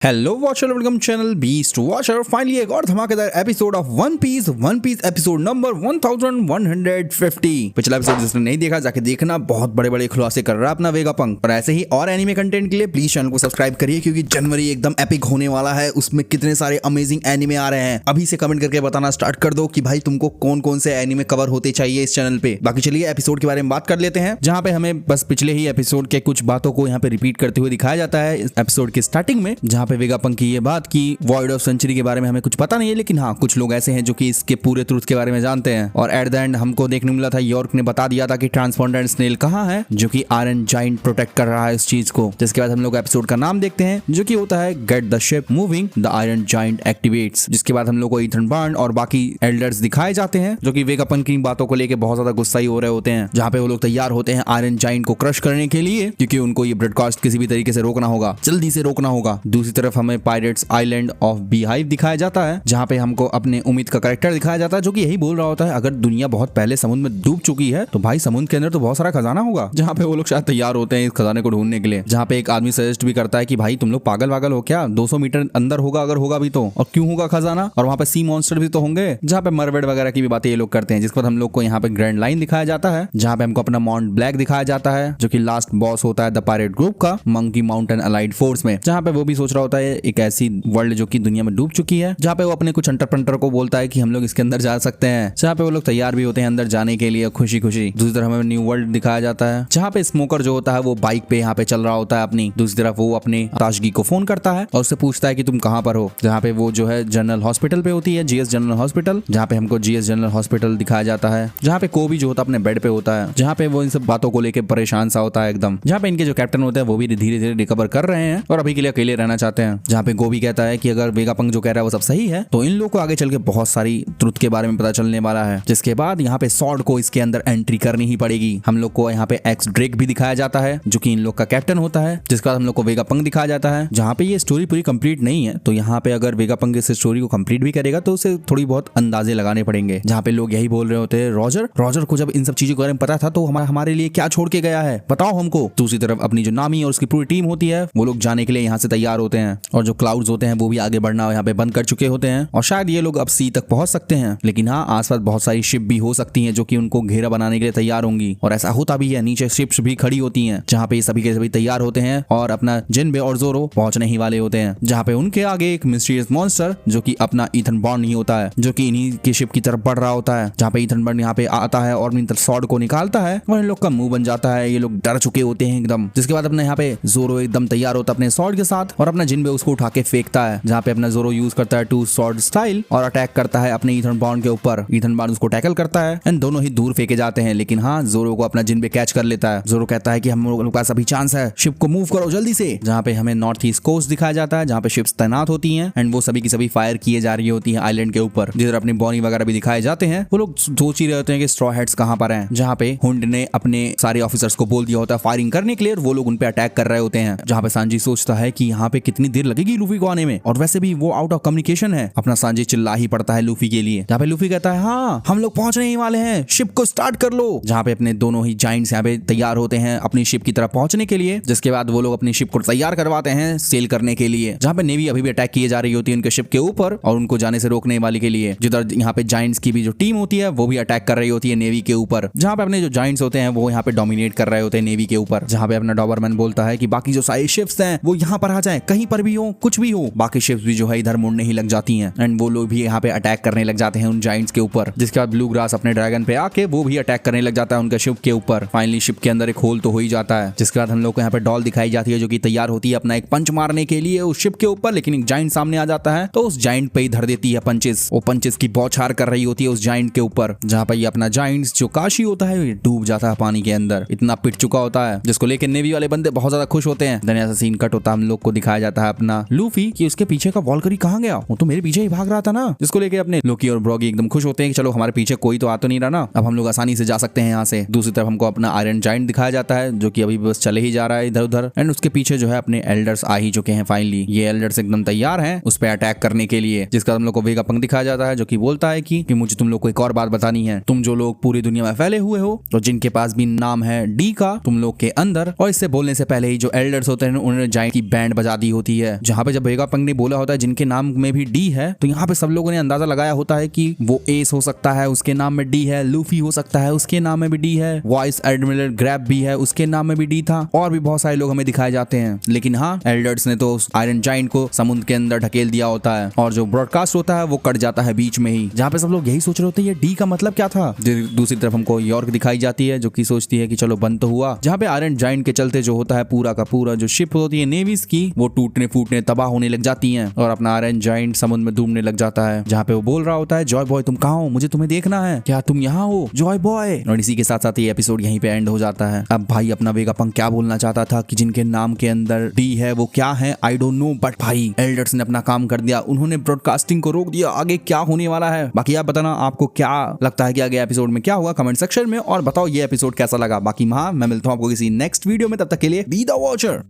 Hello watcher, welcome channel beast watcher. Finally एक और धमाकेदार episode of one piece episode number 1150। पिछला episode जिसने नहीं देखा जाके देखना, बहुत बड़े बड़े खुलासे कर रहा है अपना वेगापंक। और ऐसे ही और एनीमे कंटेंट के लिए प्लीज चैनल को सब्सक्राइब करिए, क्योंकि जनवरी एकदम एपिक होने वाला है। उसमें कितने सारे अमेजिंग एनीमे आ रहे हैं। अभी से कमेंट करके बताना स्टार्ट कर दो कि भाई तुमको कौन कौन से एनीमे कवर होते चाहिए इस चैनल पे। बाकी चलिए एपिसोड के बारे में बात कर लेते हैं, जहाँ पे हमें बस पिछले ही एपिसोड के कुछ बातों को यहाँ पे रिपीट करते हुए दिखाया जाता है इस एपिसोड के स्टार्टिंग में, जहाँ पे वेगापंक की ये बात की वॉइड ऑफ सेंचुरी के बारे में हमें कुछ पता नहीं है, लेकिन हाँ कुछ लोग ऐसे हैं जो कि इसके पूरे ट्रुथ के बारे में जानते हैं। और एट द एंड हमको देखने मिला था यॉर्क ने बता दिया था कि ट्रांसपोंडेंट स्नेल कहाँ है, जो कि आयरन जाइंट प्रोटेक्ट कर रहा है इस चीज को। जिसके बाद हम लोग एपिसोड का नाम देखते हैं, जो कि होता है get the ship moving, the iron giant activates. जिसके बाद हम लोग को ईथन बर्न और बाकी एल्डर्स दिखाए जाते हैं, जो कि वेगापंक की बातों को लेकर बहुत ज्यादा गुस्साई हो रहे होते हैं। जहाँ पे वो लोग तैयार होते हैं आयरन जाइंट को क्रश करने के लिए, क्योंकि उनको ये ब्रॉडकास्ट किसी भी तरीके से रोकना होगा, जल्दी से रोकना होगा। दूसरी तरफ हमें पायरेट्स आइलैंड ऑफ बीहाइव दिखाया जाता है, जहाँ पे हमको अपने उम्मीद का कैरेक्टर दिखाया जाता है, जो कि यही बोल रहा होता है अगर दुनिया बहुत पहले समुद्र में डूब चुकी है तो भाई समुद्र के अंदर तो बहुत सारा खजाना होगा। जहाँ पे वो लोग शायद तैयार होते हैं इस खजाने को ढूंढने के लिए। जहाँ पे एक आदमी सजेस्ट भी करता है कि भाई तुम लोग पागल वागल हो क्या, 200 मीटर अंदर होगा, अगर होगा भी तो, और क्यों होगा खजाना, और वहाँ पे सी मॉन्स्टर भी तो होंगे। जहाँ पे मरवेड वगैरह की भी बातें ये लोग करते हैं। जिसके बाद हम लोग को यहाँ पे ग्रैंड लाइन दिखाया जाता है, जहाँ पे हमको अपना माउंट ब्लैक दिखाया जाता है, जो कि लास्ट बॉस होता है द पायरेट ग्रुप का मंकी माउंटेन अलाइड फोर्स में। जहाँ पे वो भी सोच रहा होता है एक ऐसी वर्ल्ड जो कि दुनिया में डूब चुकी है, जहाँ पे वो अपने कुछ अंटरप्रेन्योर को बोलता है कि हम लोग इसके अंदर जा सकते हैं। जहाँ पे वो लोग तैयार भी होते हैं अंदर जाने के लिए खुशी खुशी। दूसरी तरफ हमें न्यू वर्ल्ड दिखाया जाता है, जहाँ पे स्मोकर जो होता है वो बाइक पे यहाँ पे चल रहा होता है अपनी। दूसरी तरफ वो अपने ताशगी को फोन करता है और उससे पूछता है कि तुम कहाँ पर हो। जहाँ पे वो जो है जनरल हॉस्पिटल पे होती है, जीएस जनरल हॉस्पिटल, जहाँ पे हमको जीएस जनरल हॉस्पिटल दिखाया जाता है, जहाँ पे कोबी जो होता है अपने बेड पे होता है, जहाँ पे वो इन सब बातों को लेकर परेशान सा होता है एकदम। जहाँ पे इनके जो कैप्टन होते हैं वो भी धीरे धीरे रिकवर कर रहे हैं और अभी के लिए अकेले रहना चाहते हैं। जहाँ पे गोभी कहता है कि अगर वेगापंक जो कह रहा है वो सब सही है तो इन लोग को आगे चल के बहुत सारी ट्रुथ के बारे में पता चलने वाला है। जिसके बाद यहाँ पे सॉर्ड को इसके अंदर एंट्री करनी ही पड़ेगी। हम लोग को यहाँ पे एक्स ड्रेक भी दिखाया जाता है, जो कि इन लोग का कैप्टन होता है। जिसके बाद हम लोग को वेगापंक दिखाया जाता है, जहाँ पे ये स्टोरी पूरी कंप्लीट नहीं है, तो यहाँ पे अगर वेगापंक इस स्टोरी को कंप्लीट भी करेगा तो उसे थोड़ी बहुत अंदाजे लगाने पड़ेंगे। जहाँ पे लोग यही बोल रहे होते हैं रॉजर को जब इन सब चीजों के बारे में पता था तो हमारे लिए क्या छोड़ के गया है, बताओ हमको। दूसरी तरफ अपनी जो नामी और उसकी पूरी टीम होती है वो लोग जाने के लिए यहाँ से तैयार होते हैं, और जो क्लाउड्स होते हैं वो भी आगे बढ़ना यहाँ पे बंद कर चुके होते हैं, और शायद ये लोग अब सी तक पहुंच सकते हैं। लेकिन हाँ आसपास बहुत सारी शिप भी हो सकती हैं जो कि उनको घेरा बनाने के लिए तैयार होंगी, और ऐसा होता भी है, नीचे शिप्स भी खड़ी होती हैं, जहाँ पे सभी के सभी तैयार होते हैं और अपना जिनबे और जोरो पहुंचने ही वाले होते हैं। जहाँ पे उनके आगे एक मिस्टीरियस मॉन्स्टर जो कि अपना ईथन बॉर्न ही होता है, जो कि इन्हीं की शिप की तरफ बढ़ रहा होता है। जहाँ पे ईथन बॉर्न यहाँ पे आता है और अपनी सॉर्ड को निकालता है और इन लोग का मुंह बन जाता है, ये लोग डर चुके होते हैं एकदम। जिसके बाद अपने यहाँ पे जोरो एकदम तैयार होता है अपने सॉर्ड के साथ और अपना जिनबे उसको उठा के फेंकता है, जहाँ पे अपना जोरो यूज करता है टू सॉर्ड स्टाइल और अटैक करता है अपने ईथन बॉर्न के ऊपर। ईथन बॉर्न उसको टैकल करता है एंड दोनों ही दूर फेंके जाते हैं। लेकिन हाँ जोरो को अपना जिनबे कैच कर लेता है। जोरो कहता है कि हम लोग के पास अभी चांस है, शिप को मूव करो जल्दी से। जहाँ पे हमें नॉर्थ ईस्ट कोस्ट दिखाया जाता है, जहाँ पे शिप्स तैनात होती हैं एंड वो सभी की सभी फायर किए जा रही होती है आइलैंड के ऊपर। जिधर अपनी बॉनी वगैरह भी दिखाए जाते हैं। वो लोग सोच ही रहे होते हैं कि स्ट्रॉ हेड्स कहाँ पर हैं, जहाँ पे हुंड ने अपने सारे ऑफिसर्स को बोल दिया होता है फायरिंग करने के लिए, वो लोग उन पे अटैक कर रहे होते हैं। जहाँ पे सांजी सोचता है कि यहाँ पे कितनी देर लगेगी लूफी को आने में, और वैसे भी वो आउट ऑफ कम्युनिकेशन है। अपना सांजी चिल्ला ही पड़ता है लूफी के लिए, जहाँ पे लूफी कहता है हाँ हम लोग पहुंचने ही वाले हैं, शिप को स्टार्ट कर लो। जहाँ पे अपने दोनों ही जाइंट्स यहाँ पे तैयार होते हैं अपनी शिप की तरफ पहुंचने के लिए। जिसके बाद वो लोग अपनी शिप को तैयार करवाते हैं सेल करने के लिए, जहाँ पे नेवी अभी भी अटैक किए जा रही होती है उनके शिप के ऊपर और उनको जाने से रोकने वाले के लिए। जिधर यहाँ पे जाइंट्स की भी जो टीम होती है वो भी अटैक कर रही होती है नेवी के ऊपर, जहाँ पे अपने जो जाइंट्स होते हैं वो यहाँ पे डोमिनेट कर रहे होते हैं नेवी के ऊपर। जहाँ पे अपना डॉबरमैन बोलता है कि बाकी जो सारी शिप्स हैं वो यहाँ पर आ जाए, कहीं पर भी हो कुछ भी हो। बाकी शिप्स भी जो है इधर मुड़ने ही लग जाती हैं एंड वो लोग भी यहाँ पे अटैक करने लग जाते हैं उन जाइंट्स के ऊपर। जिसके बाद ब्लू ग्रास अपने ड्रैगन पे आके वो भी अटैक करने लग जाता है उनके शिप के ऊपर। फाइनली शिप के अंदर एक होल तो हो ही जाता है। जिसके बाद हम लोग को यहाँ पे डॉल दिखाई जाती है जो कि तैयार होती है अपना एक पंच मारने के लिए उस शिप के ऊपर, लेकिन एक जाइंट सामने आ जाता है तो उस जाइंट पे ही धर देती है पंचेस। वो पंचेस की बौछार कर रही होती है उस जाइंट के ऊपर, जहाँ पे अपना जाइंट जो काशी होता है डूब जाता है पानी के अंदर, इतना पिट चुका होता है। जिसको लेकर नेवी वाले बंदे बहुत ज्यादा खुश होते हैं। ऐसा सीन कट होता है, हम लोग को दिखाया जाता है अपना लूफी कि उसके पीछे का वॉल्करी कहाँ गया, वो तो मेरे पीछे ही भाग रहा था ना। जिसको लेके अपने लोकी और ब्रॉगी एकदम खुश होते हैं कि चलो हमारे पीछे कोई तो आ तो नहीं रहा ना, अब हम लोग आसानी से जा सकते हैं यहाँ से। दूसरी तरफ हमको अपना आयरन जाइंट दिखाया जाता है जो कि अभी बस चले ही जा रहा है इधर उधर एंड उसके पीछे जो है अपने एल्डर्स आ ही चुके हैं। फाइनली ये एल्डर्स एकदम तैयार हैं उस पर अटैक करने के लिए। जिसका हम लोग को वेगापंक दिखाया जाता है जो कि बोलता है कि मुझे तुम लोग को एक और बात बतानी है। तुम जो लोग पूरी दुनिया में फैले हुए हो और जिनके पास भी नाम है डी का तुम लोग के अंदर, और इससे बोलने से पहले ही जो एल्डर्स होते हैं उन्होंने जाइंट की बैंड बजा दी होती होती है, जहाँ पे जब वेगापंक ने बोला होता है जिनके नाम में भी डी है, तो यहाँ पे सब लोगों ने अंदाजा लगाया होता है कि वो एस हो सकता है, उसके नाम में डी है, लूफी हो सकता है, उसके नाम में भी डी है, वाइस एडमिरल ग्रैब भी है, उसके नाम में भी डी था, और भी बहुत सारे लोग हमें दिखाए जाते हैं। लेकिन हाँ, एल्डर्स ने तो आयरन जाइंट को समुद्र के अंदर ढकेल दिया होता है और जो ब्रॉडकास्ट होता है वो कट जाता है बीच में ही, जहाँ पे सब लोग यही सोच रहे होते हैं ये डी का मतलब क्या था। दूसरी तरफ हमको यॉर्क दिखाई जाती है जो कि सोचती है कि चलो बंद तो हुआ, जहाँ पे आयरन जाइंट के चलते जो होता है पूरा का पूरा जो शिप होती है नेवीज की वो टूटने फूटने तबाह होने लग जाती हैं और अपना आयरन जाइंट समुद्र में डूबने लग जाता है, जहाँ पे वो बोल रहा होता है जॉय बॉय तुम कहाँ हो, मुझे तुम्हें देखना है, क्या तुम यहाँ हो जॉय बॉय। और इसी के साथ साथ ये एपिसोड यहीं पे एंड हो जाता है। अब भाई अपना वेगापंक क्या बोलना चाहता था कि जिनके नाम के अंदर डी है वो क्या है आई डोंट नो, बट भाई एल्डर्स ने अपना काम कर दिया, उन्होंने ब्रॉडकास्टिंग को रोक दिया, आगे क्या होने वाला है। बाकी आप बताना आपको क्या लगता है कि आगे एपिसोड में क्या होगा कमेंट सेक्शन में, और बताओ ये एपिसोड कैसा लगा। बाकी मैं मिलता हूँ आपको किसी नेक्स्ट वीडियो में, तब तक के लिए बी द वॉचर।